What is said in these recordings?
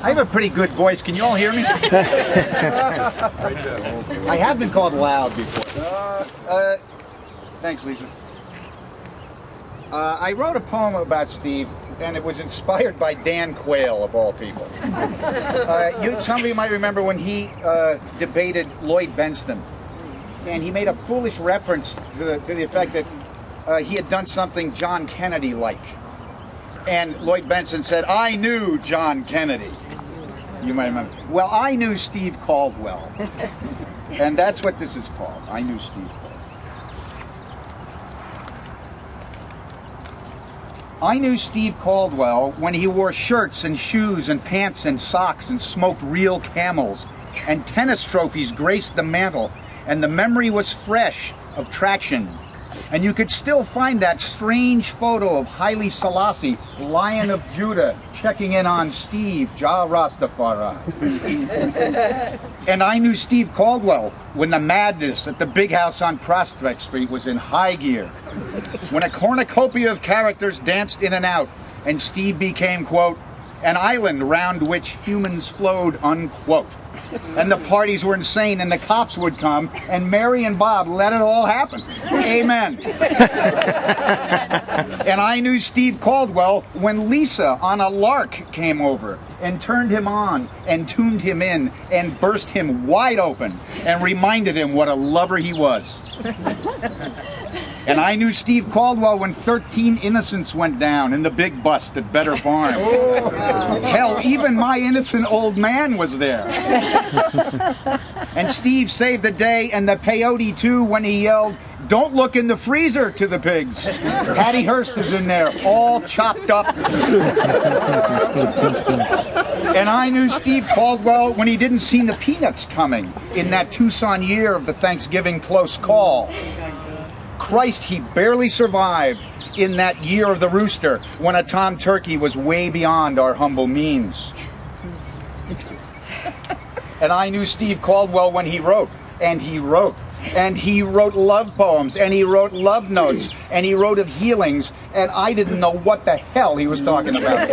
I have a pretty good voice. Can you all hear me? I have been called loud before. Thanks, Lisa. I wrote a poem about Steve, and it was inspired by Dan Quayle, of all people. Some of you might remember when he debated Lloyd Benston, and he made a foolish reference to the effect that he had done something John Kennedy-like. And Lloyd Benson said, "I knew John Kennedy." You might remember. Well, I knew Steve Caldwell. And that's what this is called. I knew Steve Caldwell. I knew Steve Caldwell when he wore shirts and shoes and pants and socks and smoked real Camels, and tennis trophies graced the mantle, and the memory was fresh of traction. And you could still find that strange photo of Haile Selassie, Lion of Judah, checking in on Steve, Jah Rastafari. And I knew Steve Caldwell when the madness at the big house on Prospect Street was in high gear. When a cornucopia of characters danced in and out, and Steve became, quote, an island round which humans flowed, unquote. And the parties were insane, and the cops would come, and Mary and Bob let it all happen. Amen. And I knew Steve Caldwell when Lisa on a lark came over and turned him on and tuned him in and burst him wide open and reminded him what a lover he was. And I knew Steve Caldwell when 13 innocents went down in the big bust at Better Farm. Hell, even my innocent old man was there. And Steve saved the day, and the peyote too, when he yelled, "Don't look in the freezer," to the pigs. Patty Hearst is in there, all chopped up. And I knew Steve Caldwell when he didn't see the peanuts coming in that Tucson year of the Thanksgiving close call. Christ, he barely survived in that year of the rooster when a tom turkey was way beyond our humble means. And I knew Steve Caldwell when he wrote, and he wrote, and he wrote love poems, and he wrote love notes, and he wrote of healings, and I didn't know what the hell he was talking about.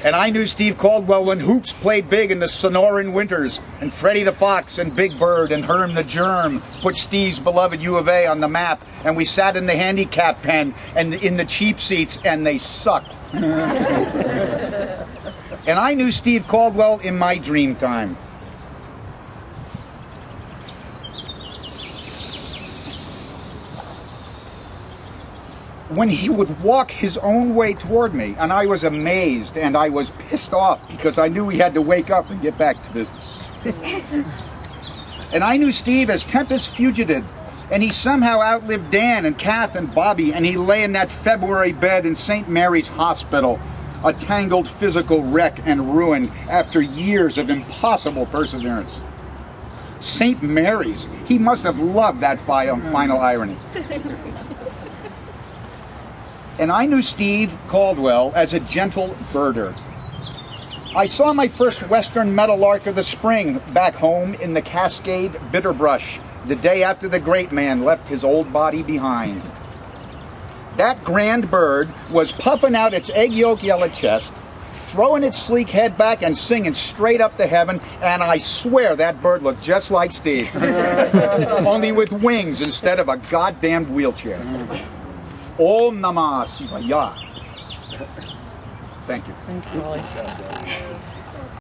And I knew Steve Caldwell when hoops played big in the Sonoran winters, and Freddie the Fox and Big Bird and Herm the Germ put Steve's beloved U of A on the map, and we sat in the handicap pen and in the cheap seats, and they sucked. And I knew Steve Caldwell in my dream time. When he would walk his own way toward me, and I was amazed, and I was pissed off because I knew he had to wake up and get back to business. And I knew Steve as Tempest fugitive, and he somehow outlived Dan and Kath and Bobby, and he lay in that February bed in St. Mary's Hospital, a tangled physical wreck and ruin after years of impossible perseverance. St. Mary's, he must have loved that final irony. And I knew Steve Caldwell as a gentle birder. I saw my first western meadowlark of the spring back home in the Cascade Bitterbrush the day after the great man left his old body behind. That grand bird was puffing out its egg yolk yellow chest, throwing its sleek head back and singing straight up to heaven, and I swear that bird looked just like Steve. Only with wings instead of a goddamned wheelchair. Om Namah Shivaya. Thank you. Thanks, Hawley.